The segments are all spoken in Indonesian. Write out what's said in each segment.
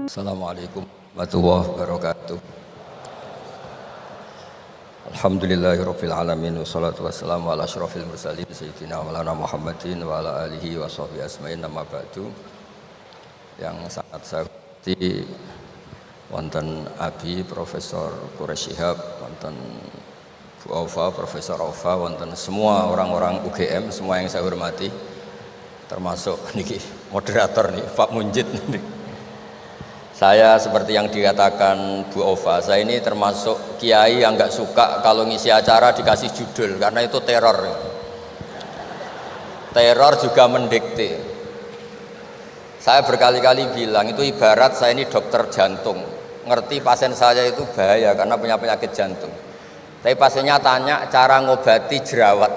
Assalamualaikum warahmatullahi wabarakatuh. Alhamdulillahirabbil alamin wassalatu wassalamu ala asyrofil mursalin sayyidina maulana Muhammadin wa ala alihi wa sahbihi asma'in amma ba'du. Yang sangat saya hormati wonten Abi Profesor Quraish Shihab, wonten Bu Aufa, Profesor Aufa, wonten semua orang-orang UGM, semua yang saya hormati, termasuk niki moderator nih Pak Munjid nih. Saya seperti yang dikatakan Bu Ova, saya ini termasuk kiai yang nggak suka kalau ngisi acara dikasih judul, karena itu teror. Teror juga mendikte. Saya berkali-kali bilang itu ibarat saya ini dokter jantung, ngerti pasien saya itu bahaya karena punya penyakit jantung. Tapi pasiennya tanya cara ngobati jerawat.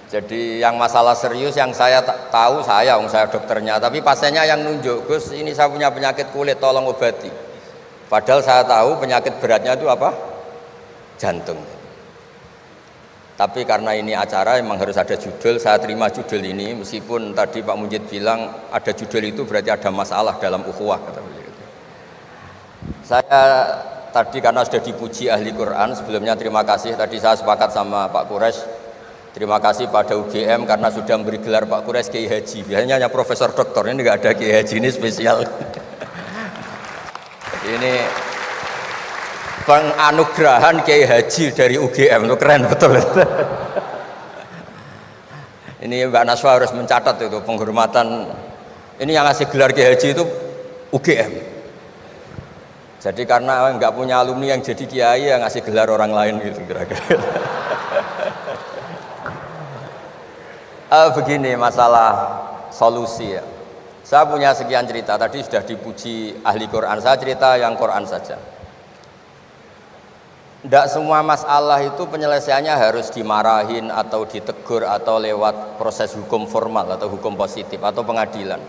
Jadi yang masalah serius yang saya tahu saya dokternya, tapi pasiennya yang nunjuk, Gus ini saya punya penyakit kulit, tolong obati. Padahal saya tahu penyakit beratnya itu apa? Jantung. Tapi karena ini acara memang harus ada judul, saya terima judul ini, meskipun tadi Pak Munjid bilang ada judul itu berarti ada masalah dalam ukhuwah, kata beliau. Saya tadi karena sudah dipuji ahli Quran, sebelumnya terima kasih, tadi saya sepakat sama Pak Quraish. Terima kasih pada UGM karena sudah memberi gelar Pak Quraish Kiai Haji. Biasanya hanya Profesor Doktor, ini nggak ada Kiai Haji, ini spesial. Jadi ini penganugerahan Kiai Haji dari UGM, itu keren betul. Ini Mbak Naswa harus mencatat itu penghormatan. Ini yang ngasih gelar Kiai Haji itu UGM. Jadi karena nggak punya alumni yang jadi kiai, yang ngasih gelar orang lain gitu kira-kira. Begini masalah solusi ya. Saya punya sekian cerita, tadi sudah dipuji ahli Quran, saya cerita yang Quran saja. Tidak semua masalah itu penyelesaiannya harus dimarahin atau ditegur atau lewat proses hukum formal atau hukum positif atau pengadilan.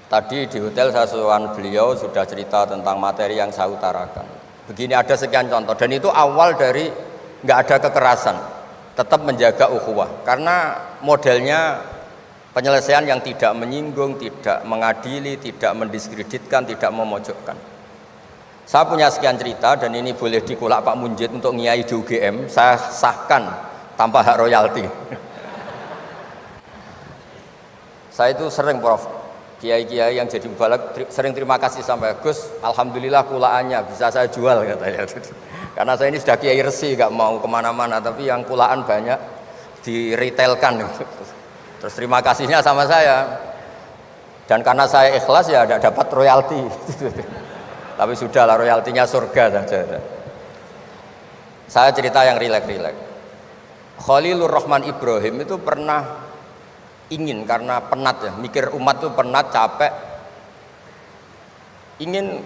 Tadi di hotel saya sowan beliau sudah cerita tentang materi yang saya utarakan. Begini ada sekian contoh, dan itu awal dari nggak ada kekerasan, tetap menjaga ukhuwah, karena modelnya penyelesaian yang tidak menyinggung, tidak mengadili, tidak mendiskreditkan, tidak memojokkan. Saya punya sekian cerita dan ini boleh dikulak Pak Munjid untuk ngiai di UGM, saya sahkan tanpa hak royalti. Saya itu sering Prof, kiai-kiai yang jadi mubalak sering terima kasih sampai Gus, alhamdulillah kulaannya bisa saya jual katanya. Karena saya ini sudah kiai resi, gak mau kemana-mana, tapi yang kulaan banyak diretailkan. Terus terima kasihnya sama saya, dan karena saya ikhlas ya tidak dapat royalti. Tapi sudahlah, royaltinya surga saja. Saya cerita yang rilek-rilek. Khalilur Rahman Ibrahim itu pernah ingin, karena penat ya, mikir umat itu penat, capek, ingin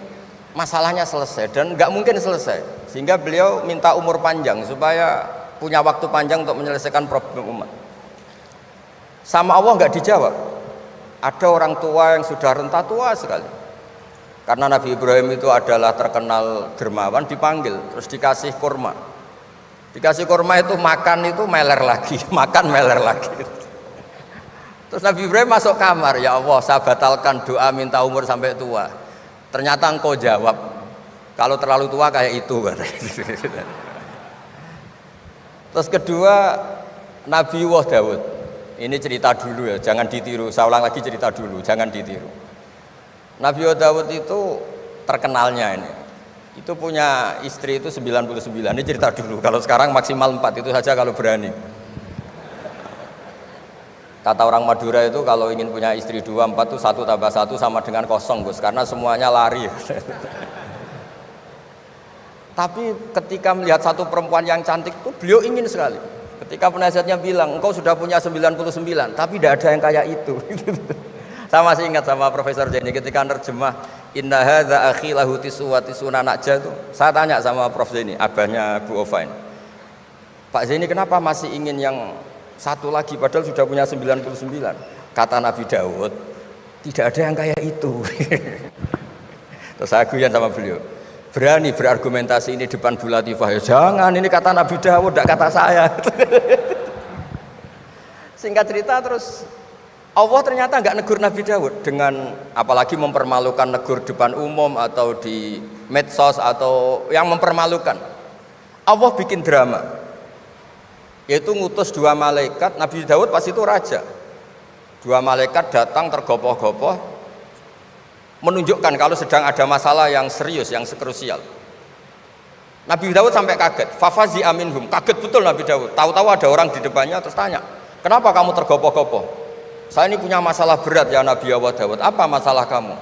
masalahnya selesai, dan nggak mungkin selesai, sehingga beliau minta umur panjang supaya punya waktu panjang untuk menyelesaikan problem umat. Sama Allah nggak dijawab. Ada orang tua yang sudah renta tua sekali, karena Nabi Ibrahim itu adalah terkenal dermawan, dipanggil terus dikasih kurma. Dikasih kurma itu makan itu meler lagi, makan meler lagi. Terus Nabi Ibrahim masuk kamar, ya Allah saya batalkan doa minta umur sampai tua. Ternyata engkau jawab, kalau terlalu tua kayak itu. Terus kedua, Nabi Dawud. Ini cerita dulu ya, jangan ditiru. Saya ulang lagi cerita dulu, jangan ditiru. Nabi Dawud itu terkenalnya ini. Itu punya istri itu 99. Ini cerita dulu. Kalau sekarang maksimal 4 itu saja kalau berani. Kata orang Madura itu kalau ingin punya istri 2, 4 itu 1 tambah 1 sama dengan 0 Gus, karena semuanya lari. Tapi ketika melihat satu perempuan yang cantik itu beliau ingin sekali. Ketika penasihatnya bilang engkau sudah punya 99, tapi tidak ada yang kayak itu. Saya masih ingat sama Profesor Zaini ketika nerjemah inna hadza akhi lahu tisuna najah itu. Saya tanya sama Prof Zaini, abahnya Bu Ovain, Pak Zaini kenapa masih ingin yang satu lagi padahal sudah punya 99? Kata Nabi Daud, tidak ada yang kayak itu. Terus saya guyon sama beliau, berani berargumentasi ini depan Bu Latifah, ya jangan, ini kata Nabi Daud, tidak kata saya. Singkat cerita terus Allah ternyata nggak negur Nabi Daud dengan apalagi mempermalukan, negur depan umum atau di medsos atau yang mempermalukan. Allah bikin drama, yaitu ngutus 2 malaikat. Nabi Daud pas itu raja. 2 malaikat datang tergopoh-gopoh menunjukkan kalau sedang ada masalah yang serius, yang krusial. Nabi Daud sampai kaget, fafazi aminhum, kaget betul Nabi Daud. Tahu-tahu ada orang di depannya terus tanya, kenapa kamu tergopoh-gopoh? Saya ini punya masalah berat ya Nabi Allah Daud. Apa masalah kamu?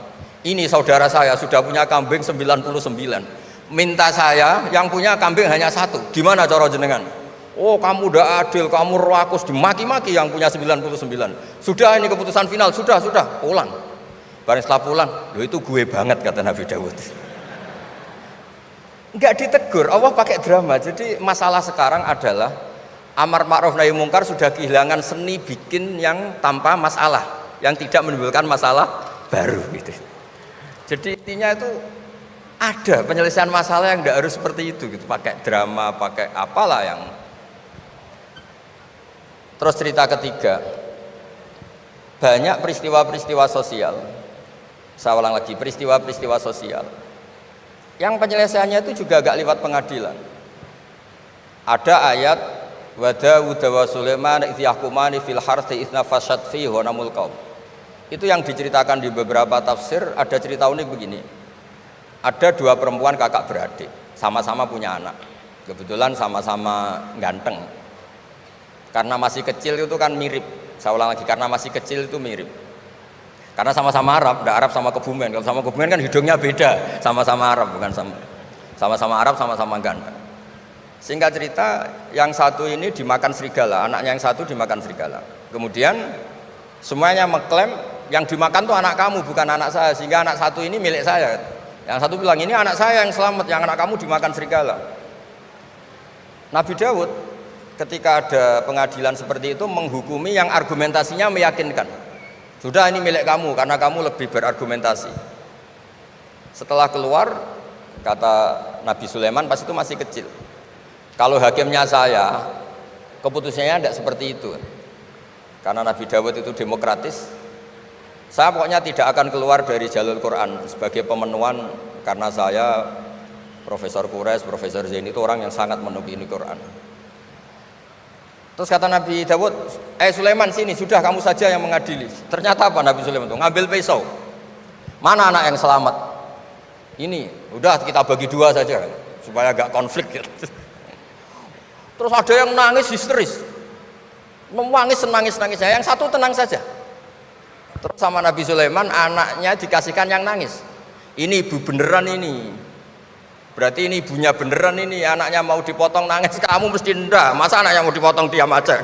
Ini saudara saya sudah punya kambing 99. Minta saya yang punya kambing hanya 1. Gimana cara jenengan? Oh kamu udah adil, kamu rakus, dimaki-maki yang punya 99. Sudah ini keputusan final, sudah, pulang. Bareng setelah pulang, loh itu gue banget kata Nabi Daud. Enggak ditegur, Allah pakai drama. Jadi masalah sekarang adalah amar ma'ruf nahi mungkar sudah kehilangan seni bikin yang tanpa masalah, yang tidak menimbulkan masalah baru gitu. Jadi intinya itu ada penyelesaian masalah yang tidak harus seperti itu gitu, pakai drama, pakai apalah yang. Terus cerita ketiga, banyak peristiwa-peristiwa sosial. Saya ulang lagi, peristiwa-peristiwa sosial yang penyelesaiannya itu juga agak lewat pengadilan. Ada ayat wa Daud wa Sulaiman idh yahkumani fil harthi idh nafashat fihi ghanamul qaum. Itu yang diceritakan di beberapa tafsir. Ada cerita unik begini, ada 2 perempuan kakak beradik, sama-sama punya anak, kebetulan sama-sama ganteng. Karena masih kecil itu kan mirip. Saya ulang lagi, karena masih kecil itu mirip. Karena sama-sama Arab, enggak Arab sama Kebumen. Kalau sama Kebumen kan hidungnya beda, sama-sama Arab, bukan sama-sama Arab, sama-sama ganteng. Singkat cerita, yang satu ini dimakan serigala, anaknya yang satu dimakan serigala. Kemudian semuanya mengklaim yang dimakan tuh anak kamu, bukan anak saya, sehingga anak satu ini milik saya. Yang satu bilang ini anak saya yang selamat, yang anak kamu dimakan serigala. Nabi Daud ketika ada pengadilan seperti itu menghukumi yang argumentasinya meyakinkan. Sudah ini milik kamu karena kamu lebih berargumentasi. Setelah keluar, kata Nabi Sulaiman pas itu masih kecil, kalau hakimnya saya, keputusannya tidak seperti itu. Karena Nabi Daud itu demokratis, saya pokoknya tidak akan keluar dari jalur Quran sebagai pemenuhan, karena saya Profesor Quraisy, Profesor Zain itu orang yang sangat menekuni Quran. Terus kata Nabi Daud, Sulaiman sini, sudah kamu saja yang mengadili. Ternyata apa Nabi Sulaiman itu? Ngambil pisau. Mana anak yang selamat? Ini, udah kita bagi 2 saja supaya agak konflik gitu. Terus ada yang nangis histeris, menangis senangis-nangis, yang satu tenang saja. Terus sama Nabi Sulaiman anaknya dikasihkan yang nangis. Ini ibu beneran ini, berarti ini ibunya beneran ini, anaknya mau dipotong nangis, kamu mesti ndak, masa anaknya mau dipotong diam aja.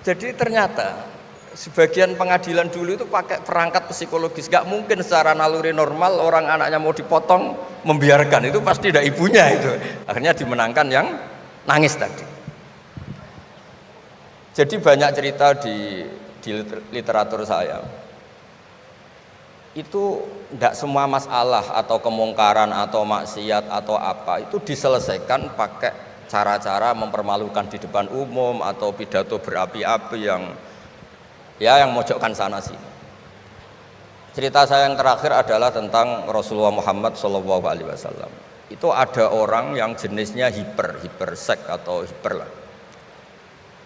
jadi ternyata sebagian pengadilan dulu itu pakai perangkat psikologis, gak mungkin secara naluri normal orang anaknya mau dipotong membiarkan, itu pasti tidak ibunya itu. Akhirnya dimenangkan yang nangis tadi. Jadi banyak cerita di literatur saya itu tidak semua masalah atau kemungkaran atau maksiat atau apa itu diselesaikan pakai cara-cara mempermalukan di depan umum atau pidato berapi-api yang mojokkan sana sini. Cerita saya yang terakhir adalah tentang Rasulullah Muhammad SAW. Itu ada orang yang jenisnya hipersek atau hiper lah.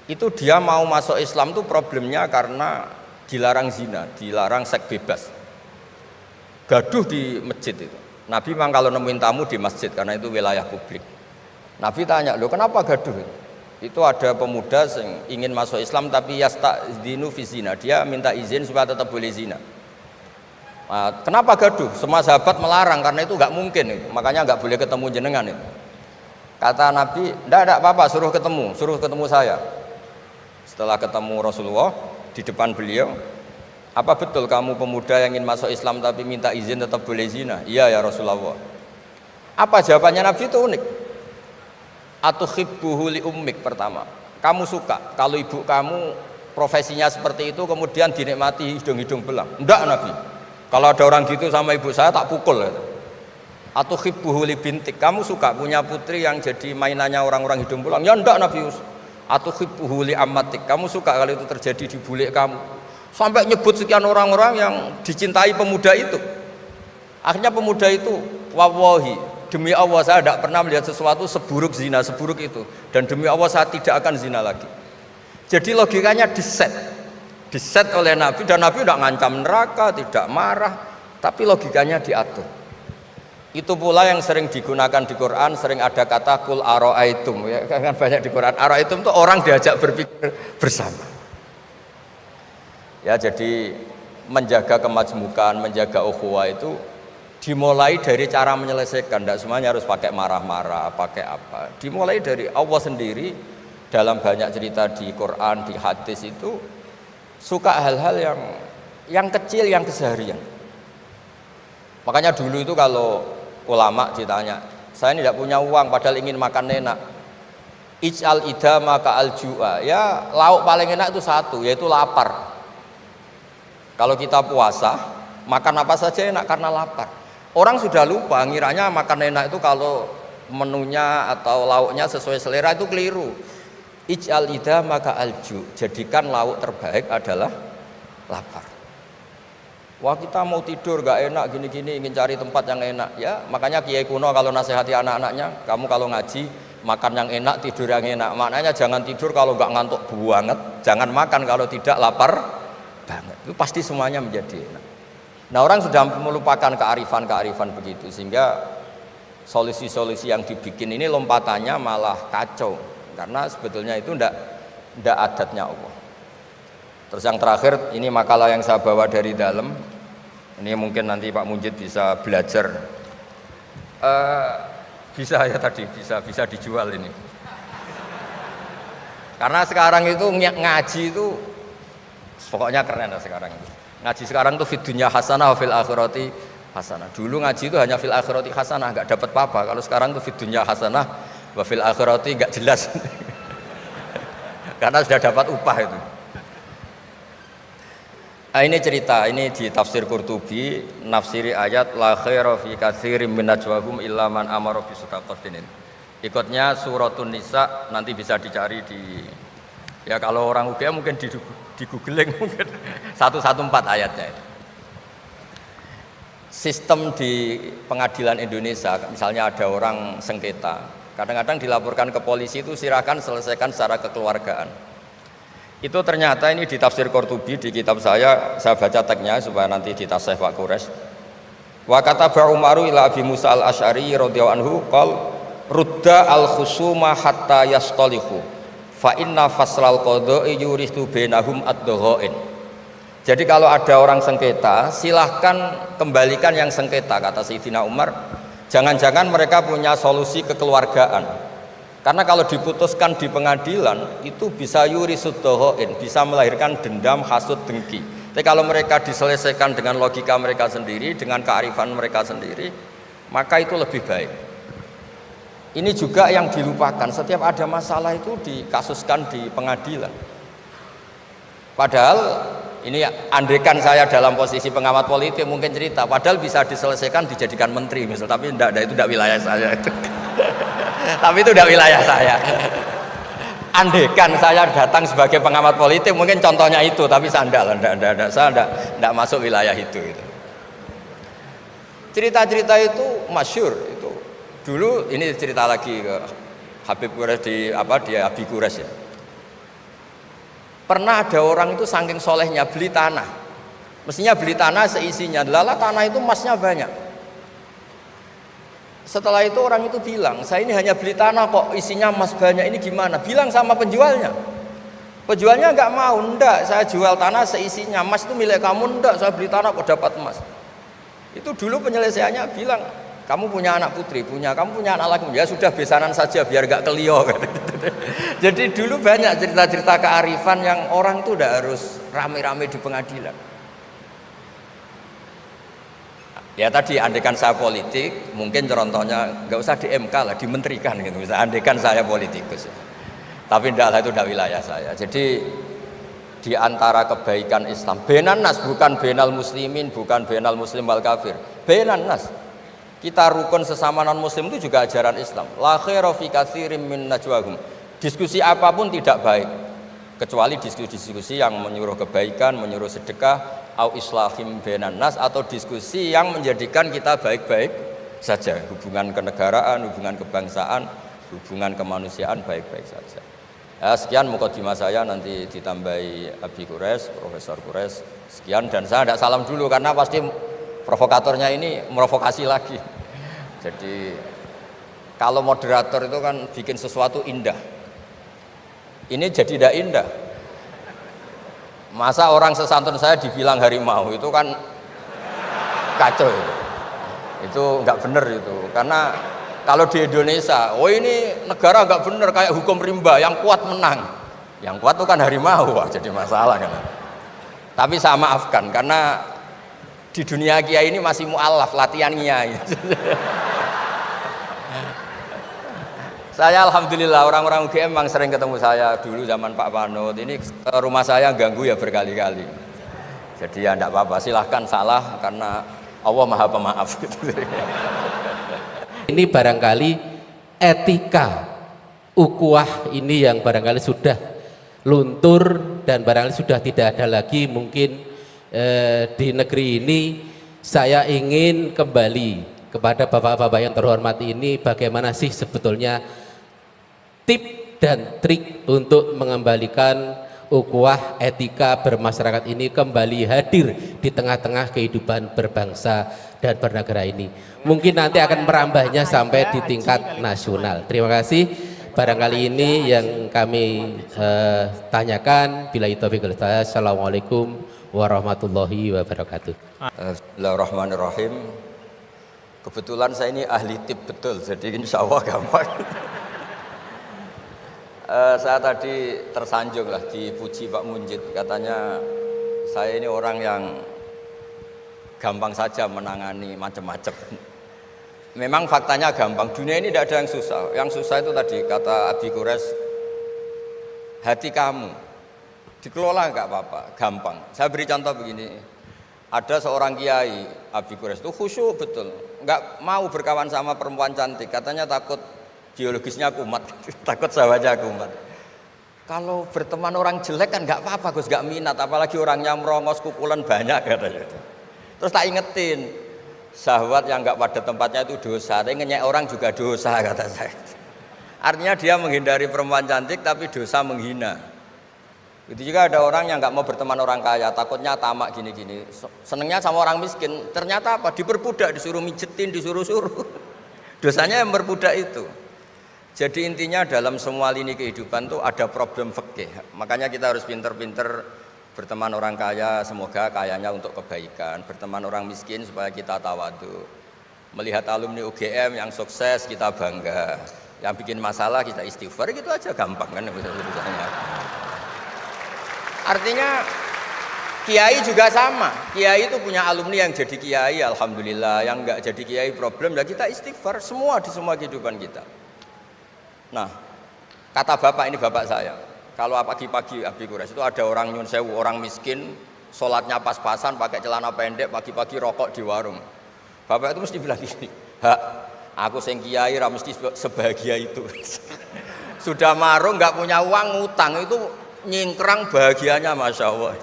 Itu dia mau masuk Islam tuh problemnya karena dilarang zina, dilarang seks bebas. Gaduh di masjid itu. Nabi memang kalau nemuin tamu di masjid karena itu wilayah publik. Nabi tanya, "Loh, kenapa gaduh?" Itu ada pemuda yang ingin masuk Islam tapi yasta'dzinu fi zina. Dia minta izin supaya tetap boleh zina. Nah, kenapa gaduh? Semua sahabat melarang karena itu enggak mungkin itu. Makanya enggak boleh ketemu jenengan itu. Kata Nabi, "Enggak apa-apa, suruh ketemu saya." Setelah ketemu Rasulullah di depan beliau, "Apa betul kamu pemuda yang ingin masuk Islam tapi minta izin tetap boleh zina?" "Iya ya Rasulullah." Apa jawabannya Nabi itu unik. Atuhibbuhu li ummik, pertama. Kamu suka kalau ibu kamu profesinya seperti itu kemudian dinikmati hidung-hidung belang? Enggak Nabi. Kalau ada orang gitu sama ibu saya tak pukul. Atuhibbuhu li bintik. Kamu suka punya putri yang jadi mainannya orang-orang hidung belang? Ya enggak Nabi. atuhibbuhu li ammatik, kamu suka kalau itu terjadi di bule kamu, sampai nyebut sekian orang-orang yang dicintai pemuda itu. Akhirnya pemuda itu, wallahi, demi Allah saya tidak pernah melihat sesuatu seburuk zina, seburuk itu, dan demi Allah saya tidak akan zina lagi. Jadi logikanya diset oleh Nabi, dan Nabi tidak ngancam neraka, tidak marah, tapi logikanya diatur. Itu pula yang sering digunakan di Quran, sering ada kata kul aro'aitum, ya kan banyak di Quran. Aro'aitum itu orang diajak berpikir bersama. Ya, jadi menjaga kemajmukan, menjaga ukhuwah itu dimulai dari cara menyelesaikan. Tidak semuanya harus pakai marah-marah, pakai apa. Dimulai dari Allah sendiri dalam banyak cerita di Quran, di hadis itu suka hal-hal yang kecil, yang keseharian. Makanya dulu itu kalau ulama ditanya, saya ini tidak punya uang padahal ingin makan enak, ij'al idama ka'al ju'a, ya lauk paling enak itu satu, yaitu lapar. Kalau kita puasa makan apa saja enak karena lapar. Orang sudah lupa, ngiranya makan enak itu kalau menunya atau lauknya sesuai selera, itu keliru. Ij'al idama ka'al ju', jadikan lauk terbaik adalah lapar. Wah, kita mau tidur gak enak gini-gini, ingin cari tempat yang enak, ya makanya kiai kuno kalau nasihati anak-anaknya, kamu kalau ngaji makan yang enak, tidur yang enak. Maknanya jangan tidur kalau gak ngantuk banget, jangan makan kalau tidak lapar banget. Itu pasti semuanya menjadi enak. Nah, orang sudah melupakan kearifan begitu, sehingga solusi-solusi yang dibikin ini lompatannya malah kacau, karena sebetulnya itu ndak adatnya Allah. Terus yang terakhir, ini makalah yang saya bawa dari dalam. Ini mungkin nanti Pak Munjid bisa belajar. Bisa ya tadi, bisa dijual ini. Karena sekarang itu ngaji itu pokoknya keren lah sekarang itu. Ngaji sekarang itu fid dunya hasanah wa fil akhirati hasanah. Dulu ngaji itu hanya fil akhirati hasanah, enggak dapat apa-apa. Kalau sekarang itu fid dunya hasanah wa fil akhirati enggak jelas. Karena sudah dapat upah itu. Nah, ini cerita, ini di tafsir Qurtubi, nafsiri ayat la khaira fi katsirin min najwahum illa man amara bi shadaqatin. Ikutnya suratun Nisa, nanti bisa dicari di, ya kalau orang UGM mungkin di googling mungkin 114 ayatnya itu. Sistem di pengadilan Indonesia, misalnya ada orang sengketa, kadang-kadang dilaporkan ke polisi itu silakan selesaikan secara kekeluargaan. Itu ternyata ini di tafsir Qurtubi, di kitab saya baca teksnya supaya nanti ditasih Pak Quraisy. Wa kataba Umaru ila Abi Musa al-Asy'ari radhiyallahu anhu qol rudda al-khusuma hatta yastalihu fa inna faslal qada'i yuristu bainahum ad-dhaghain. Jadi kalau ada orang sengketa, silahkan kembalikan yang sengketa, kata Sayyidina Umar. Jangan-jangan mereka punya solusi kekeluargaan. Karena kalau diputuskan di pengadilan itu bisa yurisud dhahain, bisa melahirkan dendam, hasud, dengki. Tapi kalau mereka diselesaikan dengan logika mereka sendiri, dengan kearifan mereka sendiri, maka itu lebih baik. Ini juga yang dilupakan, setiap ada masalah itu dikasuskan di pengadilan. Padahal ini andaikan saya dalam posisi pengamat politik mungkin cerita, padahal bisa diselesaikan dijadikan menteri misal, tapi itu tidak wilayah saya itu. Tapi itu tidak wilayah saya. Andaikan saya datang sebagai pengamat politik mungkin contohnya itu, tapi saya tidak masuk wilayah itu. Cerita-cerita itu masyhur itu. Dulu ini cerita lagi ke Habib Quraisy di Abi Quraisy ya. Pernah ada orang itu saking solehnya beli tanah. Mestinya beli tanah seisinya, lala tanah itu emasnya banyak. Setelah itu orang itu bilang, saya ini hanya beli tanah kok isinya emas banyak, ini gimana? Bilang sama penjualnya. Penjualnya enggak mau, enggak, saya jual tanah seisinya, emas itu milik kamu, enggak, saya beli tanah kok dapat emas. Itu dulu penyelesaiannya bilang, kamu punya anak putri, kamu punya anak laki, ya sudah besanan saja biar enggak kelio. Jadi dulu banyak cerita-cerita kearifan yang orang itu udah harus rame-rame di pengadilan. Ya tadi andaikan saya politik, mungkin contohnya nggak usah di MK lah, dimenterikan gitu. Bisa andaikan saya politikus. Tapi tidaklah, itu tidak wilayah saya. Jadi di antara kebaikan Islam, benan nas, bukan benal muslimin, bukan benal muslim wal kafir. Benan nas. Kita rukun sesama non muslim itu juga ajaran Islam. La khaira fi katsirin min najwahum Diskusi apapun tidak baik kecuali diskusi-diskusi yang menyuruh kebaikan, menyuruh sedekah, au islahim bainan nas, atau diskusi yang menjadikan kita baik-baik saja, hubungan kenegaraan, hubungan kebangsaan, hubungan kemanusiaan baik-baik saja. Ya, sekian mukadimah saya, nanti ditambahi Abi Kures, Profesor Kures. Sekian, dan saya tidak salam dulu karena pasti provokatornya ini merovokasi lagi. Jadi kalau moderator itu kan bikin sesuatu indah. Ini jadi tidak indah. Masa orang sesantun saya dibilang harimau, itu kan kacau itu. Itu nggak benar itu. Karena kalau di Indonesia, oh ini negara nggak benar, kayak hukum rimba, yang kuat menang. Yang kuat itu kan harimau, wah, jadi masalah kan. Tapi saya maafkan karena di dunia kiai ini masih mu'alaf, latihan kiai. Saya alhamdulillah orang-orang UGM memang sering ketemu saya dulu zaman Pak Panut. Ini rumah saya ganggu ya berkali-kali. Jadi ya enggak apa-apa, silahkan salah karena Allah Maha Pemaaf. Ini barangkali etika ukhuwah ini yang barangkali sudah luntur dan barangkali sudah tidak ada lagi mungkin di negeri ini. Saya ingin kembali kepada bapak-bapak yang terhormat ini, bagaimana sih sebetulnya tip dan trik untuk mengembalikan ukhuwah etika bermasyarakat ini kembali hadir di tengah-tengah kehidupan berbangsa dan bernegara ini. Mungkin nanti akan merambahnya sampai di tingkat nasional. Terima kasih. Barangkali ini yang kami tanyakan. Billahi taufiq wal hidayah. Assalamualaikum warahmatullahi wabarakatuh. Bismillahirrahmanirrahim. Kebetulan saya ini ahli tip betul, jadi insya Allah gampang. Saya tadi tersanjung lah dipuji Pak Munjid, katanya saya ini orang yang gampang saja menangani macam-macam. Memang faktanya gampang, dunia ini tidak ada yang susah. Yang susah itu tadi kata Abi Kures, hati kamu dikelola nggak apa-apa, gampang. Saya beri contoh begini, ada seorang kiai Abi Kures itu khusyuk betul, nggak mau berkawan sama perempuan cantik, katanya takut biologisnya kumat, takut sahabatnya kumat. Kalau berteman orang jelek kan nggak apa-apa, Gus, nggak minat, apalagi orangnya merongos, kukulan banyak katanya. Terus tak ingetin, syahwat yang nggak pada tempatnya itu dosa, tapi ngenyek orang juga dosa kata saya. Artinya dia menghindari perempuan cantik tapi dosa menghina. Itu juga ada orang yang nggak mau berteman orang kaya, takutnya tamak gini-gini, senengnya sama orang miskin. Ternyata apa? Diperbudak, disuruh mijetin, disuruh-suruh. Dosanya yang berbudak itu. Jadi intinya dalam semua lini kehidupan tuh ada problem fikih. Makanya kita harus pinter-pinter berteman orang kaya, semoga kayanya untuk kebaikan. Berteman orang miskin supaya kita tawadu. Melihat alumni UGM yang sukses kita bangga. Yang bikin masalah kita istighfar, gitu aja gampang kan urusannya. Artinya kiai juga sama. Kiai itu punya alumni yang jadi kiai, alhamdulillah. Yang enggak jadi kiai problem, ya kita istighfar semua di semua kehidupan kita. Nah, kata bapak, ini bapak saya, kalau pagi-pagi Abi Kures itu ada orang nyun sewu, orang miskin, sholatnya pas-pasan, pakai celana pendek, pagi-pagi rokok di warung. Bapak itu mesti bilang gini, hak, aku sing kiai ra mesti sebahagia itu. Sudah marung, nggak punya uang, ngutang, itu nyingkrang bahagianya, Masya Allah.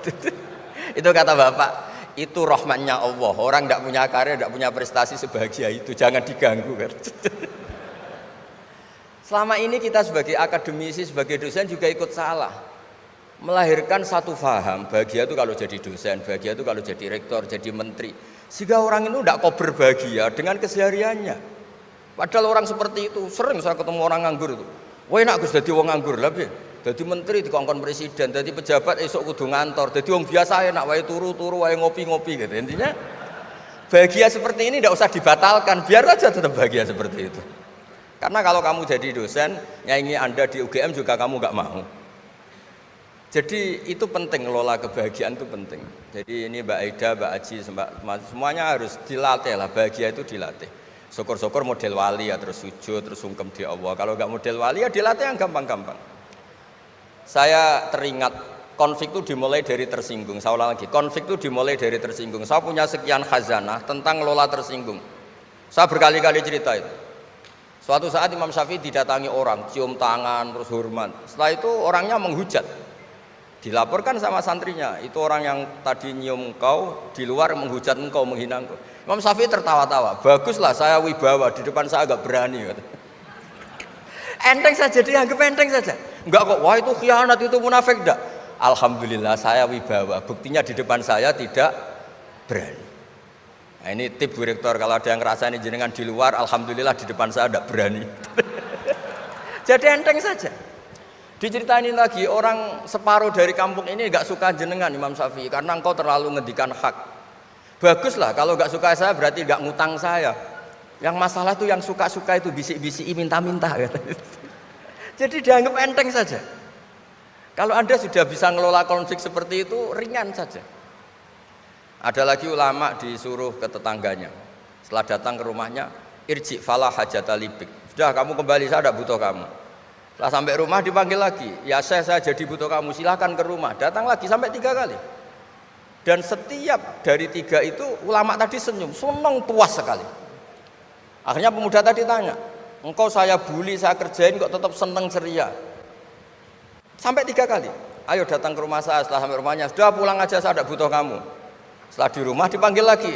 Itu kata bapak, itu rahmatnya Allah. Orang nggak punya karya, nggak punya prestasi sebahagia itu, jangan diganggu kan. Selama ini kita sebagai akademisi, sebagai dosen juga ikut salah. Melahirkan satu faham, bahagia itu kalau jadi dosen, bahagia itu kalau jadi rektor, jadi menteri. Sehingga orang itu tidak kok berbahagia dengan kesehariannya. Padahal orang seperti itu, sering saya ketemu orang nganggur itu. Wah enak Gus jadi wong nganggur lah, jadi menteri dikongkon presiden, jadi pejabat esok kudu ngantor, jadi wong biasa enak wae turu-turu, wae ngopi-ngopi gitu. Intinya bahagia seperti ini tidak usah dibatalkan, biar aja tetap bahagia seperti itu. Karena kalau kamu jadi dosen, nyanyi Anda di UGM juga kamu nggak mau. Jadi itu penting, ngelola kebahagiaan itu penting. Jadi ini Mbak Aida, Mbak Aji, semuanya harus dilatih lah, bahagia itu dilatih. Syukur-syukur model wali ya, terus sujud, terus sungkem di Allah. Kalau nggak model wali ya dilatih yang gampang-gampang. Saya teringat konflik itu dimulai dari tersinggung. Saya ulang lagi, konflik itu dimulai dari tersinggung. Saya punya sekian khazanah tentang ngelola tersinggung. Saya berkali-kali cerita itu. Suatu saat Imam Syafi'i didatangi orang, cium tangan, terus hormat. Setelah itu orangnya menghujat. Dilaporkan sama santrinya, itu orang yang tadi nyium engkau, di luar menghujat engkau, menghina engkau. Imam Syafi'i tertawa-tawa, baguslah saya wibawa, di depan saya agak berani. Enteng saja, dianggap enteng saja. Enggak kok, wah itu khianat, itu munafik, enggak. Alhamdulillah saya wibawa, buktinya di depan saya tidak berani. Nah, ini tip Bu Rektor, kalau ada yang ngerasa ini jenengan di luar, alhamdulillah di depan saya tidak berani. Jadi enteng saja. Diceritain lagi, orang separuh dari kampung ini nggak suka jenengan Imam Syafi'i karena engkau terlalu ngendikan hak. Baguslah, kalau nggak suka saya berarti nggak ngutang saya. Yang masalah tuh yang suka-suka itu bisik-bisik minta-minta. Jadi dianggap enteng saja. Kalau Anda sudah bisa ngelola konflik seperti itu, ringan saja. Ada lagi ulama disuruh ke tetangganya. Setelah datang ke rumahnya, irji falah hajata libik. Sudah kamu kembali, saya tidak butuh kamu. Setelah sampai rumah dipanggil lagi, ya saya jadi butuh kamu, silahkan ke rumah. Datang lagi sampai 3 kali. Dan setiap dari 3 itu ulama tadi senyum, senang puas sekali. Akhirnya pemuda tadi tanya, engkau saya bully, saya kerjain kok tetap senang ceria. Sampai 3 kali. Ayo datang ke rumah saya. Setelah sampai rumahnya, sudah pulang aja, saya tidak butuh kamu. Setelah di rumah dipanggil lagi,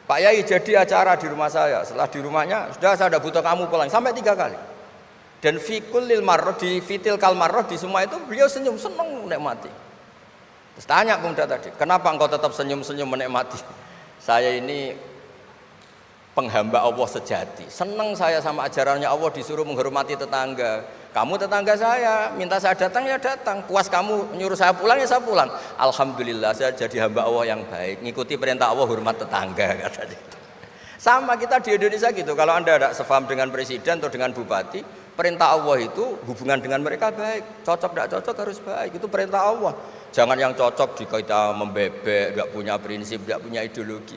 Pak Yai jadi acara di rumah saya. Setelah di rumahnya, sudah saya tidak butuh kamu, pulang. Sampai 3 kali. Dan fikul lil marroh, di fitil kal marroh, di semua itu beliau senyum, senang menikmati. Terus tanya pemuda tadi, kenapa engkau tetap senyum-senyum menikmati? Saya ini penghamba Allah sejati, senang saya sama ajarannya Allah, disuruh menghormati tetangga. Kamu tetangga saya, minta saya datang ya datang, puas kamu nyuruh saya pulang ya saya pulang. Alhamdulillah saya jadi hamba Allah yang baik, ngikuti perintah Allah, hormat tetangga, katanya. Sama kita di Indonesia gitu, kalau Anda tidak sefaham dengan presiden atau dengan bupati, perintah Allah itu hubungan dengan mereka baik, cocok tidak cocok harus baik, itu perintah Allah. Jangan yang cocok jika kita membebek, tidak punya prinsip, tidak punya ideologi.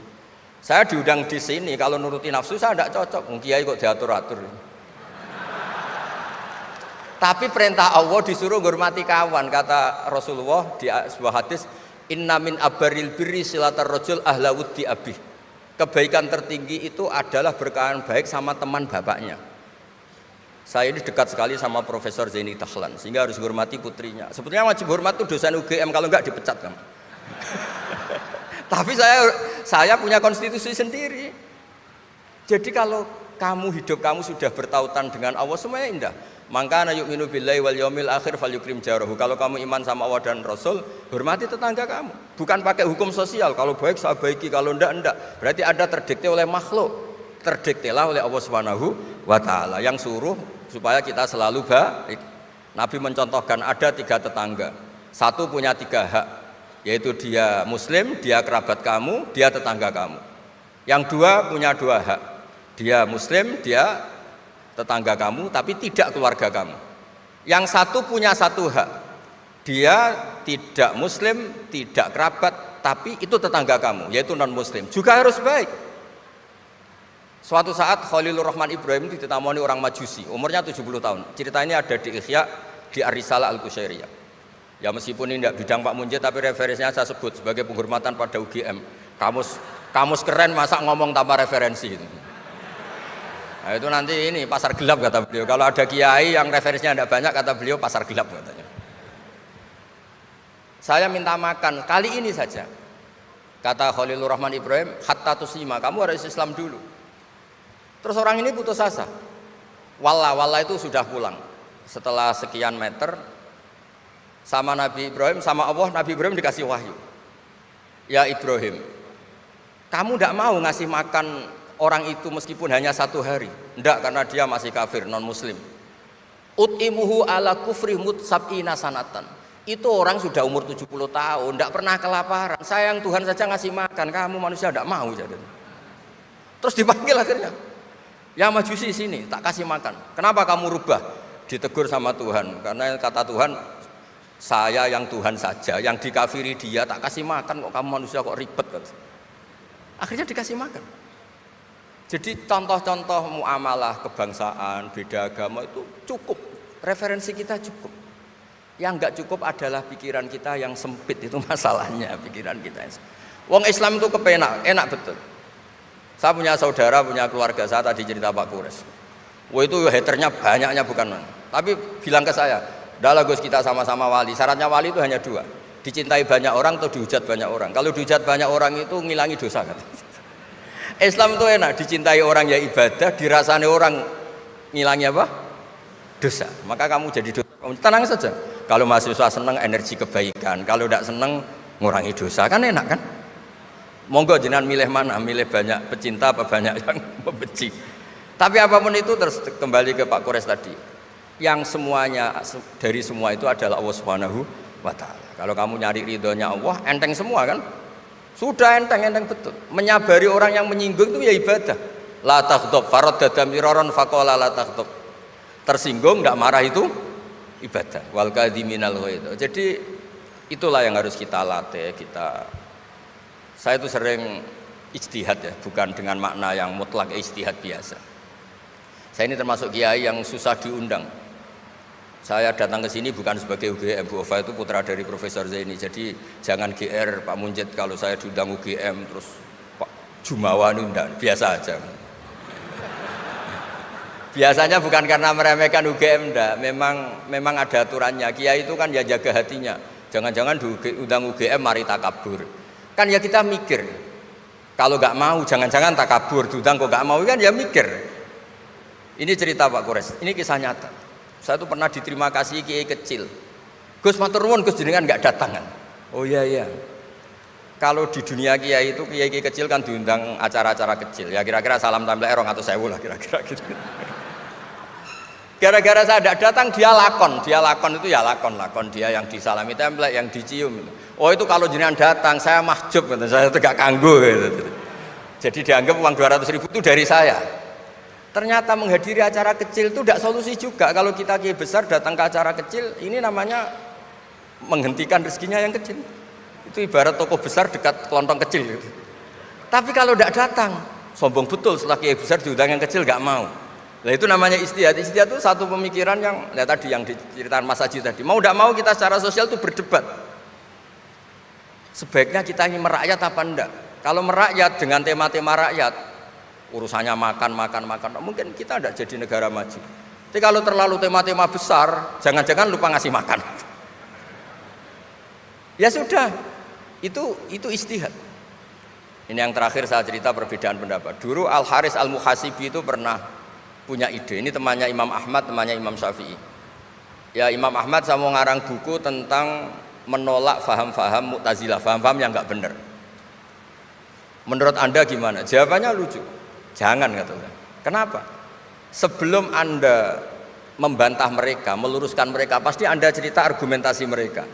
Saya diundang di sini, kalau nuruti nafsu saya tidak cocok, kiai kok diatur-atur. Tapi perintah Allah disuruh menghormati kawan, kata Rasulullah di sebuah hadis, inna min abaril birri silatar rajul ahla wuddi abih. Kebaikan tertinggi itu adalah berkawan baik sama teman bapaknya. Saya ini dekat sekali sama Profesor Zaini Tahlan, sehingga harus menghormati putrinya. Sebetulnya wajib hormat itu dosen UGM, kalau enggak dipecat kan. Tapi saya punya konstitusi sendiri. Jadi kalau hidup kamu sudah bertautan dengan Allah, semuanya indah. Maka yu'minu billahi wal yaumil akhir falyukrim jarahu. Kalau kamu iman sama Allah dan Rasul, hormati tetangga kamu. Bukan pakai hukum sosial, kalau baik saya baiki, kalau enggak. Berarti Anda terdikte oleh makhluk. Terdiktelah oleh Allah Subhanahu wa taala yang suruh supaya kita selalu baik. Nabi mencontohkan ada 3 tetangga. Satu punya 3 hak, yaitu dia muslim, dia kerabat kamu, dia tetangga kamu. Yang 2 punya 2 hak. Dia muslim, dia tetangga kamu, tapi tidak keluarga kamu. Yang 1 punya 1 hak, dia tidak muslim, tidak kerabat, tapi itu tetangga kamu, yaitu non muslim, juga harus baik. Suatu saat Khalilur Rahman Ibrahim ditemani orang Majusi, umurnya 70 tahun. Cerita ini ada di Ihya, di Ar-Risalah Al-Qusyairiyah. Ya meskipun ini tidak bidang Pak Munjid, tapi referensinya saya sebut sebagai penghormatan pada UGM. Kamus keren, masa ngomong tanpa referensi itu. Nah, itu nanti ini pasar gelap kata beliau. Kalau ada kiai yang referensinya tidak banyak, kata beliau pasar gelap katanya. Saya minta makan kali ini saja. Kata Khalilur Rahman Ibrahim, hatta tuslima, kamu harus Islam dulu. Terus orang ini putus asa. Wallah itu sudah pulang. Setelah sekian meter sama Nabi Ibrahim, sama Allah, Nabi Ibrahim dikasih wahyu. Ya Ibrahim, kamu tidak mau ngasih makan orang itu meskipun hanya 1 hari. Tidak, karena dia masih kafir, non muslim. Ut'imuhu ala kufri sab'ina sanatan. Itu orang sudah umur 70 tahun, tidak pernah kelaparan. Sayang Tuhan saja ngasih makan, kamu manusia tidak mau. Jadi. Terus dipanggil akhirnya, ya Majusi sini, tak kasih makan. Kenapa kamu rubah? Ditegur sama Tuhan, karena kata Tuhan, saya yang Tuhan saja, yang dikafiri dia tak kasih makan, kok kamu manusia kok ribet. Akhirnya dikasih makan. Jadi contoh-contoh muamalah kebangsaan, beda agama itu cukup, referensi kita cukup. Yang enggak cukup adalah pikiran kita yang sempit, itu masalahnya pikiran kita. Wong Islam itu kepenak, enak betul. Saya punya saudara, punya keluarga, saya tadi cerita Pak Kures. Wah itu haternya banyaknya bukan main. Tapi bilang ke saya, "Dah Gus, kita sama-sama wali. Syaratnya wali itu hanya dua, dicintai banyak orang atau dihujat banyak orang. Kalau dihujat banyak orang itu ngilangi dosa kan." Islam itu enak, dicintai orang ya ibadah, dirasani orang ngilangi apa? Dosa. Maka kamu jadi dosa. Tenang saja. Kalau mahasiswa senang energi kebaikan, kalau tidak senang ngurangi dosa, kan enak kan? Monggo jenengan milih mana? Milih banyak pecinta apa banyak yang membenci. Tapi apapun itu terus kembali ke Pak Kores tadi. Yang semuanya dari semua itu adalah Allah Subhanahu wa taala. Kalau kamu nyari ridhonya Allah, enteng semua kan? Sudah enteng betul. Menyabari orang yang menyinggung itu ya ibadah. La taghdab faradda miraran faqala la taghdab. Tersinggung enggak marah itu ibadah. Wal kadhiminal ghaidh. Jadi itulah yang harus kita latih, saya itu sering ijtihad ya, bukan dengan makna yang mutlak ijtihad biasa. Saya ini termasuk kiai yang susah diundang. Saya datang ke sini bukan sebagai UGM, Bu Ova itu putra dari Profesor Zaini. Jadi jangan GR Pak Munjid kalau saya diundang UGM terus Pak Jumawa ini enggak, biasa aja. Biasanya bukan karena meremehkan UGM enggak, memang ada aturannya. Kiai itu kan ya jaga hatinya. Jangan-jangan diundang UGM mari takabur. Kan ya kita mikir, kalau nggak mau jangan-jangan takabur, diundang kok nggak mau kan ya mikir. Ini cerita Pak Kores, ini kisah nyata. Saya tuh pernah diterima kasih kiai kecil. Gus matur nuwun Gus jenengan nggak datangan. Oh iya. Kalau di dunia kiai itu kiai kecil kan diundang acara-acara kecil. Ya kira-kira salam tempel erong atau sewu lah kira-kira gitu. Gara-gara saya tidak datang dia lakon itu ya lakon dia yang disalami template, yang dicium. Oh itu kalau jenengan datang saya mahjub, saya itu gak kanggo gitu. Jadi dianggap uang 200.000 itu dari saya. Ternyata menghadiri acara kecil itu tidak solusi juga. Kalau kita kiai besar datang ke acara kecil, ini namanya menghentikan rezekinya yang kecil. Itu ibarat toko besar dekat kelontong kecil gitu. Tapi kalau tidak datang, sombong betul setelah kiai besar diundang yang kecil gak mau. Nah itu namanya istihad. Istihad itu satu pemikiran yang tadi yang diceritakan Mas Haji tadi. Mau tidak mau kita secara sosial itu berdebat. Sebaiknya kita ini merakyat apa enggak? Kalau merakyat dengan tema-tema rakyat, urusannya makan, mungkin kita tidak jadi negara maju. Tapi kalau terlalu tema-tema besar, jangan-jangan lupa ngasih makan. Ya sudah, itu istihad. Ini yang terakhir saya cerita perbedaan pendapat. Dulu Al Haris Al Muhasibi itu pernah punya ide. Ini temannya Imam Ahmad, temannya Imam Syafi'i. Ya Imam Ahmad saya mau ngarang buku tentang menolak faham-faham Mu'tazilah, faham-faham yang nggak benar. Menurut Anda gimana? Jawabannya lucu. Jangan katanya. Kenapa? Sebelum Anda membantah mereka, meluruskan mereka, pasti Anda cerita argumentasi mereka.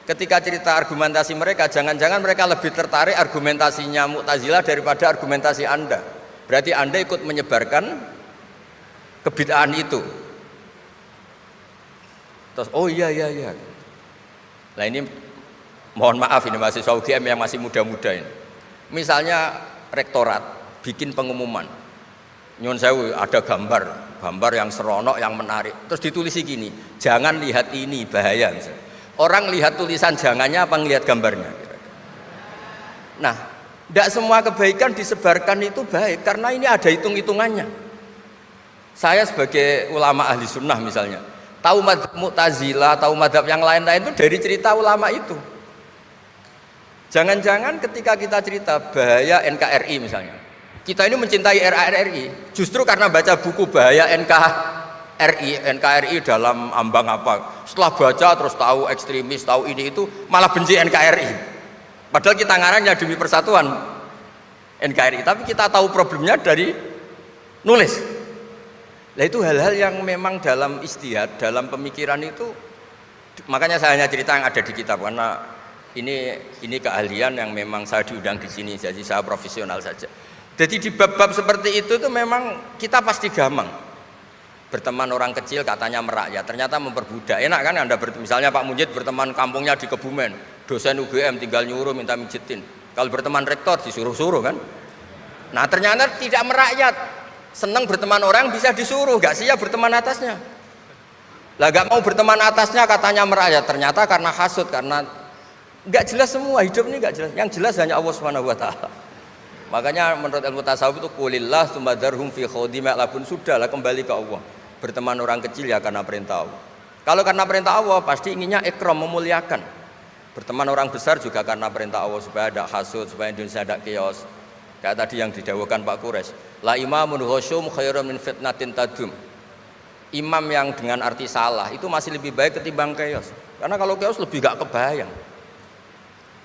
Ketika cerita argumentasi mereka, jangan-jangan mereka lebih tertarik argumentasinya Mu'tazilah daripada argumentasi Anda. Berarti Anda ikut menyebarkan kebid'ahan itu. Terus oh iya. Nah ini mohon maaf ini mahasiswa UGM yang masih muda-muda ini. Misalnya rektorat bikin pengumuman. Nyun sewu ada gambar yang seronok, yang menarik. Terus ditulisi gini, jangan lihat ini bahaya misalnya. Orang lihat tulisan jangannya apa ngelihat gambarnya? Nah, tidak semua kebaikan disebarkan itu baik karena ini ada hitung-hitungannya. Saya sebagai ulama ahli sunnah misalnya, tahu madzhab Mu'tazilah, tahu madzhab yang lain-lain itu dari cerita ulama itu. Jangan-jangan ketika kita cerita bahaya NKRI misalnya, kita ini mencintai NKRI justru karena baca buku bahaya NKRI dalam ambang apa. Setelah baca terus tahu ekstremis, tahu ini itu, malah benci NKRI. Padahal kita ngarangnya demi persatuan NKRI, tapi kita tahu problemnya dari nulis. Nah itu hal-hal yang memang dalam istihad, dalam pemikiran itu, makanya saya hanya cerita yang ada di kitab karena ini keahlian yang memang saya diundang di sini, jadi saya profesional saja. Jadi di bab-bab seperti itu memang kita pasti gamang. Berteman orang kecil katanya merakyat, ternyata memperbudak. Enak kan Anda misalnya Pak Munjid berteman kampungnya di Kebumen, dosen UGM tinggal nyuruh minta mijitin. Kalau berteman rektor disuruh-suruh kan. Nah ternyata tidak merakyat. Senang berteman orang bisa disuruh, gak siap berteman atasnya. Lah gak mau berteman atasnya katanya merakyat, ternyata karena hasud, karena gak jelas semua hidup ini gak jelas. Yang jelas hanya Allah Subhanahu wa taala. Makanya menurut ilmu tasawuf itu kulillah tumadharhum fi khawdi ma'labun, sudahlah kembali ke Allah. Berteman orang kecil ya karena perintah Allah. Kalau karena perintah Allah pasti inginnya ikram, memuliakan. Berteman orang besar juga karena perintah Allah supaya ada hasud, supaya Indonesia ada chaos. Kayak tadi yang didawuhkan Pak Quraisy, la imamun khusyum khairun min fitnatin tadum. Imam yang dengan arti salah itu masih lebih baik ketimbang chaos. Karena kalau chaos lebih gak kebayang.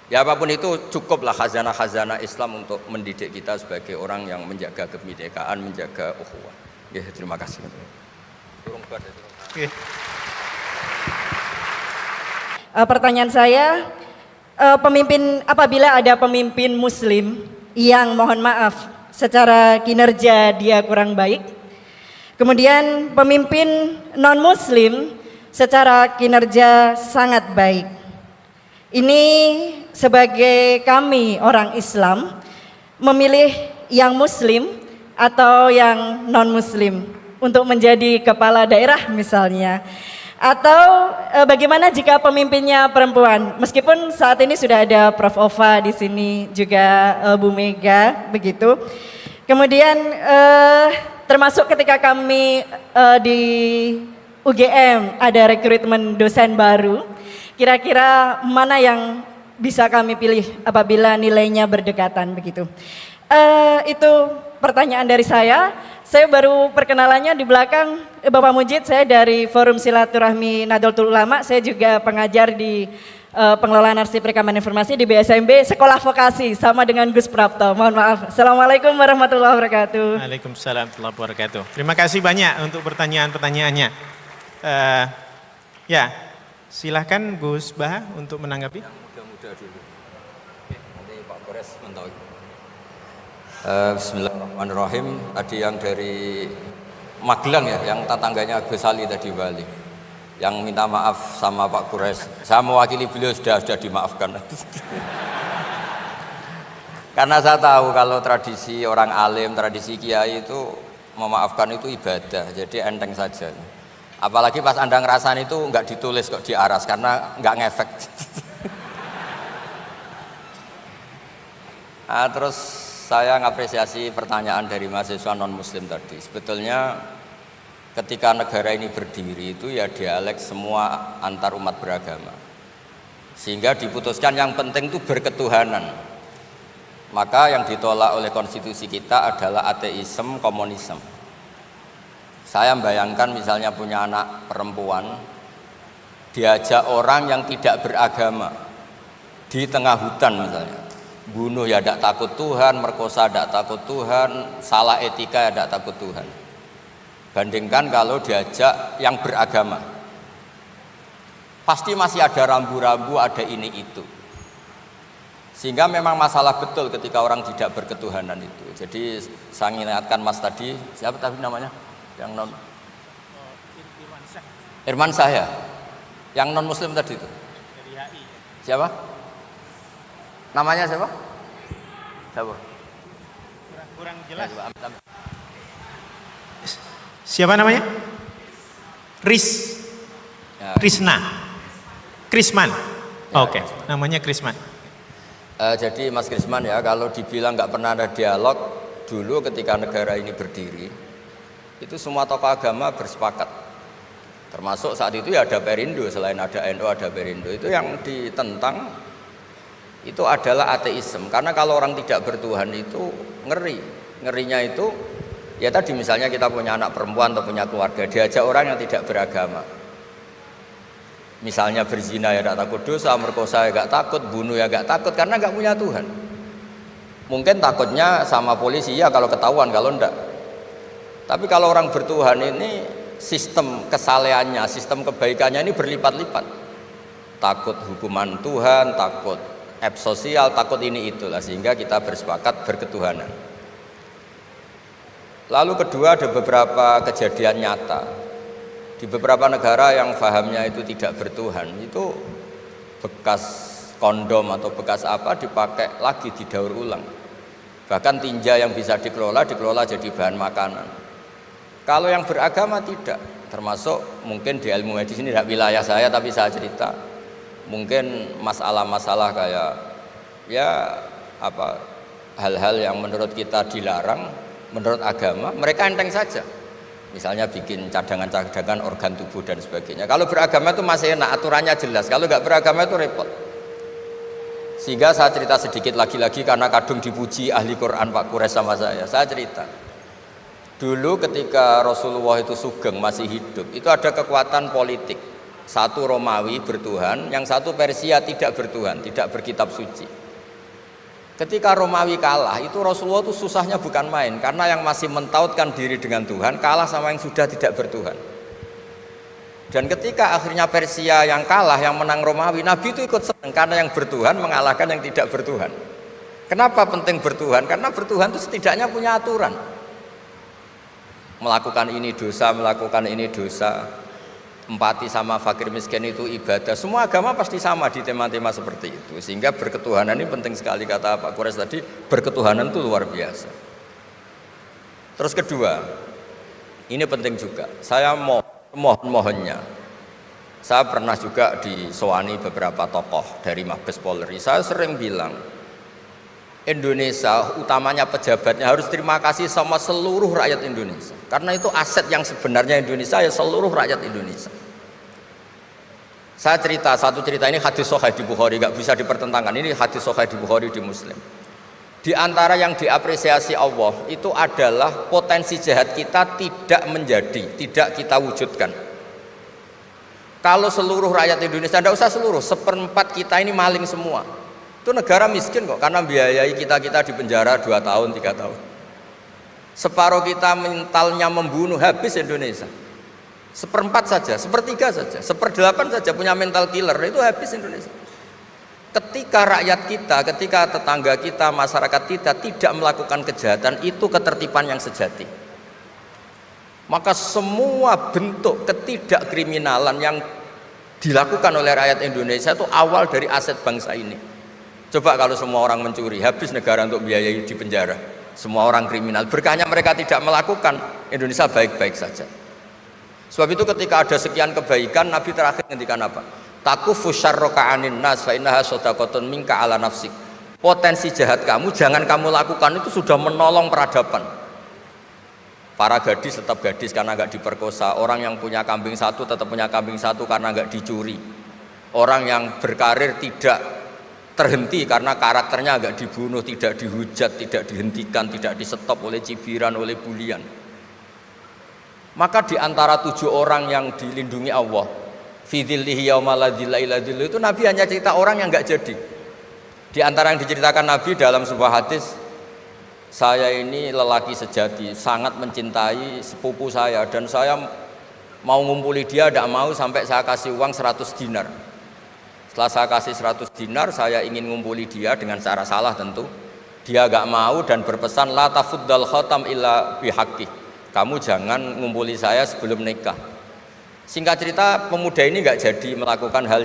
Ya apapun itu cukuplah khazanah-khazanah Islam untuk mendidik kita sebagai orang yang menjaga kebinekaan, menjaga ukhuwah. Ya, terima kasih. Oke. Pertanyaan saya, apabila ada pemimpin Muslim yang mohon maaf secara kinerja dia kurang baik, kemudian pemimpin non Muslim secara kinerja sangat baik. Ini sebagai kami orang Islam memilih yang Muslim atau yang non Muslim untuk menjadi kepala daerah misalnya. Atau bagaimana jika pemimpinnya perempuan? Meskipun saat ini sudah ada Prof. Ova di sini juga Bu Mega begitu. Kemudian termasuk ketika kami di UGM ada rekrutmen dosen baru, kira-kira mana yang bisa kami pilih apabila nilainya berdekatan begitu. Itu pertanyaan dari saya. Saya baru perkenalannya di belakang Bapak Mujid, saya dari Forum Silaturahmi Nahdlatul Ulama, saya juga pengajar di pengelolaan arsip rekaman informasi di BSMB Sekolah Vokasi sama dengan Gus Prapto. Mohon maaf. Assalamualaikum warahmatullahi wabarakatuh. Waalaikumsalam warahmatullahi wabarakatuh. Terima kasih banyak untuk pertanyaan-pertanyaannya. Ya, silahkan Gus Bah untuk menanggapi. Yang muda-muda dulu. Oke, nanti Pak Kores mentau. Bismillahirrahmanirrahim. Ada yang dari Magelang ya, yang tetangganya Gus Ali tadi balik, yang minta maaf sama Pak Kures. Saya mewakili beliau sudah dimaafkan. Karena saya tahu kalau tradisi orang alim, tradisi kiai itu memaafkan itu ibadah, jadi enteng saja. Apalagi pas Anda ngerasain itu nggak ditulis kok diaras karena nggak ngefek. Nah, terus saya ngapresiasi pertanyaan dari mahasiswa non-muslim tadi. Sebetulnya ketika negara ini berdiri itu ya dialek semua antar umat beragama. Sehingga diputuskan yang penting itu berketuhanan. Maka yang ditolak oleh konstitusi kita adalah ateisme, komunisme. Saya membayangkan misalnya punya anak perempuan, diajak orang yang tidak beragama di tengah hutan misalnya. Bunuh ya tidak takut Tuhan, merkosa tidak takut Tuhan, salah etika ya tidak takut Tuhan. Bandingkan kalau diajak yang beragama, pasti masih ada rambu-rambu, ada ini itu. Sehingga memang masalah betul ketika orang tidak berketuhanan itu. Jadi saya ingatkan Mas tadi, siapa tadi namanya? Yang non Irman Syah, yang non Muslim tadi itu. Siapa? Namanya siapa? Siapa? Kurang jelas. Siapa namanya? Ya. Krisman. Ya, Oke, namanya Krisman. Jadi Mas Krisman ya, kalau dibilang nggak pernah ada dialog dulu ketika negara ini berdiri, itu semua tokoh agama bersepakat. Termasuk saat itu ya ada Perindo, selain ada NU ada Perindo. Itu yang ditentang itu adalah ateisme, karena kalau orang tidak bertuhan itu ngerinya itu ya tadi misalnya kita punya anak perempuan atau punya keluarga, diajak orang yang tidak beragama, misalnya berzina ya tidak takut dosa, merkosa ya gak takut, bunuh ya gak takut, karena gak punya Tuhan. Mungkin takutnya sama polisi ya kalau ketahuan, kalau enggak. Tapi kalau orang bertuhan ini sistem kesalehannya, sistem kebaikannya ini berlipat-lipat. Takut hukuman Tuhan, takut sosial, takut ini itulah, sehingga kita bersepakat berketuhanan. Lalu kedua, ada beberapa kejadian nyata di beberapa negara yang fahamnya itu tidak bertuhan, itu bekas kondom atau bekas apa dipakai lagi, didaur ulang. Bahkan tinja yang bisa dikelola jadi bahan makanan. Kalau yang beragama tidak, termasuk mungkin di ilmu medis ini tidak wilayah saya, tapi saya cerita mungkin masalah-masalah kayak ya apa hal-hal yang menurut kita dilarang, menurut agama, mereka enteng saja. Misalnya bikin cadangan-cadangan organ tubuh dan sebagainya. Kalau beragama itu masih enak, aturannya jelas. Kalau nggak beragama itu repot. Sehingga saya cerita sedikit lagi-lagi karena kadung dipuji ahli Quran Pak Kures sama saya. Saya cerita. Dulu ketika Rasulullah itu sugeng masih hidup, itu ada kekuatan politik. Satu Romawi bertuhan, yang satu Persia tidak bertuhan, tidak berkitab suci. Ketika Romawi kalah, itu Rasulullah itu susahnya bukan main, karena yang masih mentautkan diri dengan Tuhan kalah sama yang sudah tidak bertuhan. Dan ketika akhirnya Persia yang kalah, yang menang Romawi, Nabi itu ikut senang karena yang bertuhan mengalahkan yang tidak bertuhan. Kenapa penting bertuhan? Karena bertuhan itu setidaknya punya aturan. Melakukan ini dosa, melakukan ini dosa. Empati sama fakir miskin itu ibadah. Semua agama pasti sama di tema-tema seperti itu. Sehingga berketuhanan ini penting sekali, kata Pak Kures tadi, berketuhanan itu luar biasa. Terus kedua, ini penting juga. Saya mohonnya, saya pernah juga disowani beberapa tokoh dari Mabes Polri. Saya sering bilang, Indonesia utamanya pejabatnya harus terima kasih sama seluruh rakyat Indonesia, karena itu aset yang sebenarnya Indonesia ya seluruh rakyat Indonesia. Saya cerita satu cerita, ini hadis sahih di Bukhari, nggak bisa dipertentangkan. Ini hadis sahih di Bukhari, di Muslim. Di antara yang diapresiasi Allah itu adalah potensi jahat kita tidak menjadi, tidak kita wujudkan. Kalau seluruh rakyat Indonesia, tidak usah seluruh, 1/4 kita ini maling semua. Itu negara miskin kok, karena biayai kita di penjara 2 tahun, 3 tahun. Separuh kita mentalnya membunuh, habis Indonesia. 1/4 saja, 1/3 saja, 1/8 saja punya mental killer, itu habis Indonesia. Ketika rakyat kita, ketika tetangga kita, masyarakat kita tidak melakukan kejahatan, itu ketertiban yang sejati. Maka semua bentuk ketidakkriminalan yang dilakukan oleh rakyat Indonesia itu awal dari aset bangsa ini. Coba kalau semua orang mencuri, habis negara untuk biayai di penjara. Semua orang kriminal, berkahnya mereka tidak melakukan, Indonesia baik-baik saja. Sebab itu ketika ada sekian kebaikan, Nabi terakhir ngendikan apa? Takufu syarroka anin nas fa innaha shadaqatun minka ala nafsik. Potensi jahat kamu jangan kamu lakukan, itu sudah menolong peradaban. Para gadis tetap gadis karena nggak diperkosa. Orang yang punya kambing satu tetap punya kambing satu karena nggak dicuri. Orang yang berkarir tidak terhenti karena karakternya nggak dibunuh, tidak dihujat, tidak dihentikan, tidak disetop oleh cibiran, oleh bulian. Maka di antara 7 orang yang dilindungi Allah, fi dzillihi yauma la dzilla illa dzilluh, itu Nabi hanya cerita orang yang nggak jadi. Di antara yang diceritakan Nabi dalam sebuah hadis, saya ini lelaki sejati, sangat mencintai sepupu saya, dan saya mau ngumpuli dia, tidak mau sampai saya kasih uang 100 dinar. Setelah saya kasih 100 dinar, saya ingin ngumpuli dia dengan cara salah tentu. Dia nggak mau dan berpesan, la tafuddal khatam illa bihaqqi. Kamu jangan ngumpuli saya sebelum nikah. Singkat cerita, pemuda ini nggak jadi melakukan hal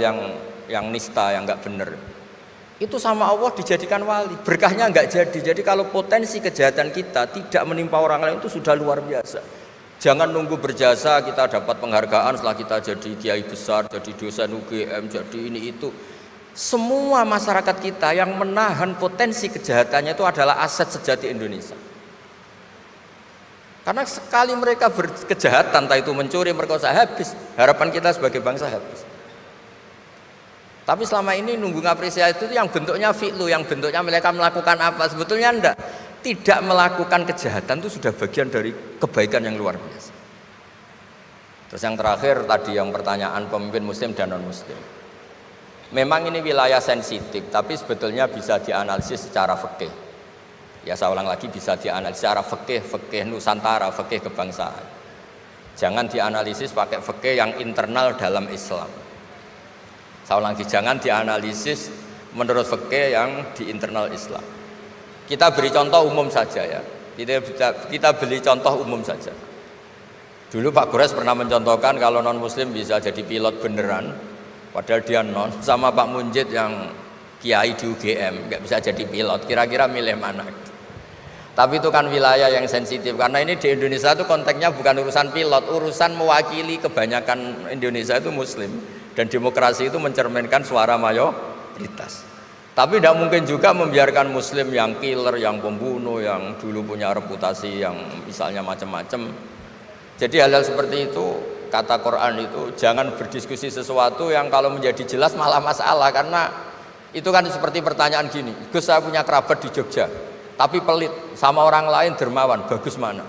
yang nista, yang nggak benar. Itu sama Allah dijadikan wali, berkahnya nggak jadi. Jadi kalau potensi kejahatan kita tidak menimpa orang lain itu sudah luar biasa. Jangan nunggu berjasa kita dapat penghargaan setelah kita jadi kiai besar, jadi dosen UGM, jadi ini itu. Semua masyarakat kita yang menahan potensi kejahatannya itu adalah aset sejati Indonesia. Karena sekali mereka berkejahatan, entah itu mencuri, merkosa, habis. Harapan kita sebagai bangsa habis. Tapi selama ini nunggu ngapresiasi itu yang bentuknya fi'lu, yang bentuknya mereka melakukan apa, sebetulnya enggak. Tidak melakukan kejahatan itu sudah bagian dari kebaikan yang luar biasa. Terus yang terakhir tadi yang pertanyaan pemimpin muslim dan non muslim. Memang ini wilayah sensitif, tapi sebetulnya bisa dianalisis secara fikih. Ya saya ulang lagi, bisa dianalisis secara fikih Nusantara, fikih kebangsaan. Jangan dianalisis pakai fikih yang internal dalam Islam. Saya ulang lagi, jangan dianalisis menurut fikih yang di internal Islam. Kita beri contoh umum saja ya. Kita beri contoh umum saja. Dulu Pak Gores pernah mencontohkan kalau non muslim bisa jadi pilot beneran, padahal dia non, sama Pak Munjid yang kiai di UGM nggak bisa jadi pilot. Kira-kira milih mana? Tapi itu kan wilayah yang sensitif, karena ini di Indonesia itu konteksnya bukan urusan pilot, urusan mewakili kebanyakan Indonesia itu muslim, dan demokrasi itu mencerminkan suara mayoritas. Tapi tidak mungkin juga membiarkan muslim yang killer, yang pembunuh, yang dulu punya reputasi yang misalnya macam-macam. Jadi hal-hal seperti itu, kata Quran itu jangan berdiskusi sesuatu yang kalau menjadi jelas malah masalah. Karena itu kan seperti pertanyaan gini, Gus saya punya kerabat di Jogja tapi pelit, sama orang lain dermawan, bagus mana?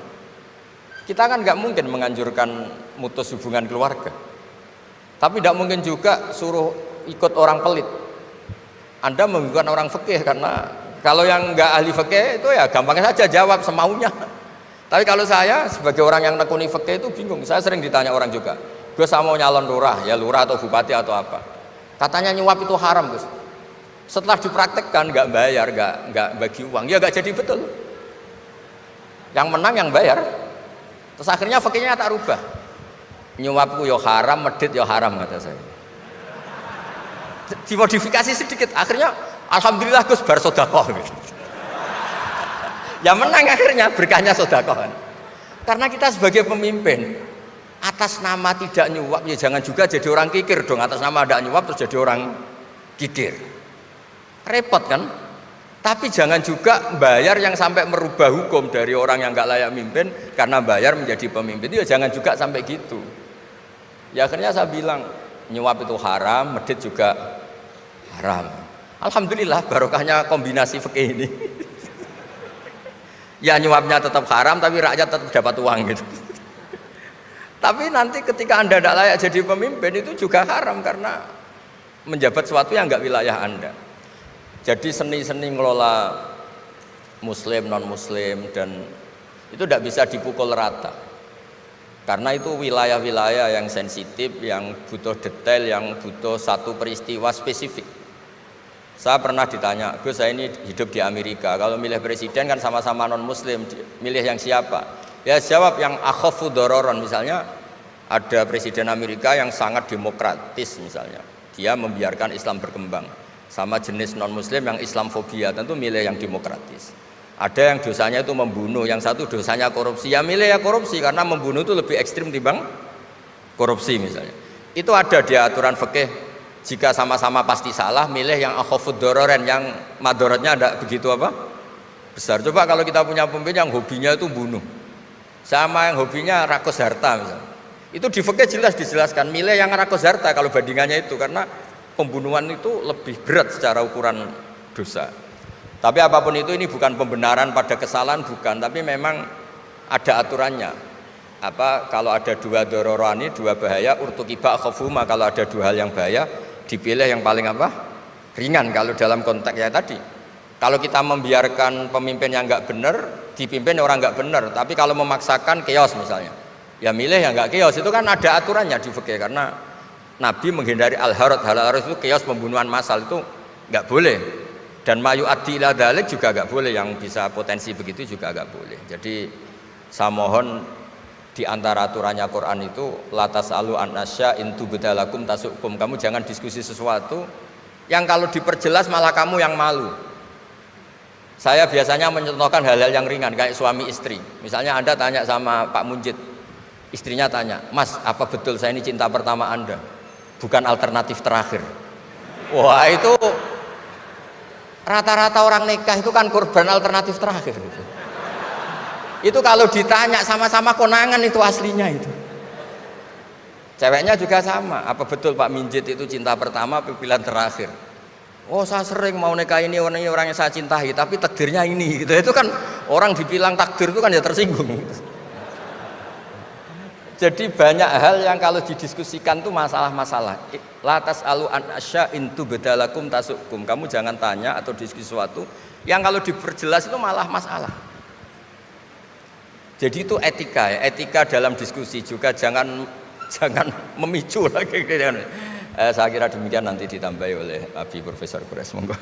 Kita kan nggak mungkin menganjurkan mutus hubungan keluarga, tapi tidak mungkin juga suruh ikut orang pelit. Anda membingungkan orang fikih, karena kalau yang nggak ahli fikih itu ya gampang saja jawab semaunya. Tapi kalau saya sebagai orang yang nekuni fikih itu bingung. Saya sering ditanya orang juga, Gus saya mau nyalon lurah, ya lurah atau bupati atau apa. Katanya nyuap itu haram Gus. Setelah dipraktekkan nggak bayar, nggak bagi uang, ya nggak jadi betul. Yang menang yang bayar. Terus akhirnya fikihnya tak rubah. Nyuapku yo haram, medit yo haram kata saya. Dimodifikasi sedikit, akhirnya alhamdulillah Gus bar sodakoh gitu. Ya menang akhirnya, berkahnya sodakoh. Karena kita sebagai pemimpin atas nama tidak nyuap ya jangan juga jadi orang kikir dong. Atas nama tidak nyuap terus jadi orang kikir, repot kan. Tapi jangan juga bayar yang sampai merubah hukum dari orang yang nggak layak mimpin karena bayar menjadi pemimpin, itu ya jangan juga sampai gitu. Ya akhirnya saya bilang nyuap itu haram, medit juga haram. Alhamdulillah barokahnya kombinasi fikih ini. Ya nyuapnya tetap haram tapi rakyat tetap dapat uang gitu. Tapi nanti ketika Anda tidak layak jadi pemimpin itu juga haram karena menjabat sesuatu yang nggak wilayah Anda. Jadi seni-seni ngelola muslim, non muslim dan itu tidak bisa dipukul rata. Karena itu wilayah-wilayah yang sensitif, yang butuh detail, yang butuh satu peristiwa spesifik. Saya pernah ditanya, Gus saya ini hidup di Amerika, kalau milih presiden kan sama-sama non-muslim, milih yang siapa? Ya jawab yang akhafu dororon, misalnya ada presiden Amerika yang sangat demokratis misalnya, dia membiarkan Islam berkembang. Sama jenis non-muslim yang Islamfobia, tentu milih yang demokratis. Ada yang dosanya itu membunuh, yang satu dosanya korupsi, ya milih ya korupsi karena membunuh itu lebih ekstrim timbang korupsi misalnya. Itu ada di aturan fikih. Jika sama-sama pasti salah, milih yang akhafud dororen, yang madorotnya ada begitu apa? Besar. Coba kalau kita punya pemimpin yang hobinya itu bunuh, sama yang hobinya rakus harta misalnya. Itu di fikih jelas dijelaskan, milih yang rakus harta kalau bandingannya itu, karena pembunuhan itu lebih berat secara ukuran dosa. Tapi apapun itu, ini bukan pembenaran pada kesalahan, bukan, tapi memang ada aturannya. Apa kalau ada dua dororani, dua bahaya, urtukiba khafuma, kalau ada dua hal yang bahaya dipilih yang paling apa? Ringan kalau dalam konteks ya tadi. Kalau kita membiarkan pemimpin yang nggak benar, dipimpin orang nggak benar, tapi kalau memaksakan chaos misalnya, ya milih yang nggak chaos. Itu kan ada aturannya di fikih, karena Nabi menghindari al-harad itu chaos, pembunuhan massal itu nggak boleh. Dan mayu addi ila dzalik juga nggak boleh, yang bisa potensi begitu juga nggak boleh. Jadi saya mohon di antara aturannya Quran itu latas alu anasya intu bedalakum tasukum. Kamu jangan diskusi sesuatu yang kalau diperjelas malah kamu yang malu. Saya biasanya mencontohkan hal-hal yang ringan kayak suami istri. Misalnya Anda tanya sama Pak Munjid, istrinya tanya, Mas apa betul saya ini cinta pertama Anda, bukan alternatif terakhir? Wah itu rata-rata orang nikah itu kan korban alternatif terakhir gitu. Itu kalau ditanya sama-sama konangan itu aslinya itu. Ceweknya juga sama, apa betul Pak Minjit itu cinta pertama pilihan terakhir? Oh saya sering mau nikah ini orang yang saya cintai, tapi takdirnya ini gitu. Itu kan orang dibilang takdir itu kan ya tersinggung gitu. Jadi banyak hal yang kalau didiskusikan tuh masalah-masalah. Latas alu an asya intu bedalakum tasukum. Kamu jangan tanya atau diskusi sesuatu yang kalau diperjelas itu malah masalah. Jadi itu etika ya, etika dalam diskusi juga jangan memicu lagi. Saya kira demikian, nanti ditambahi oleh Abi Profesor Kures. Monggo.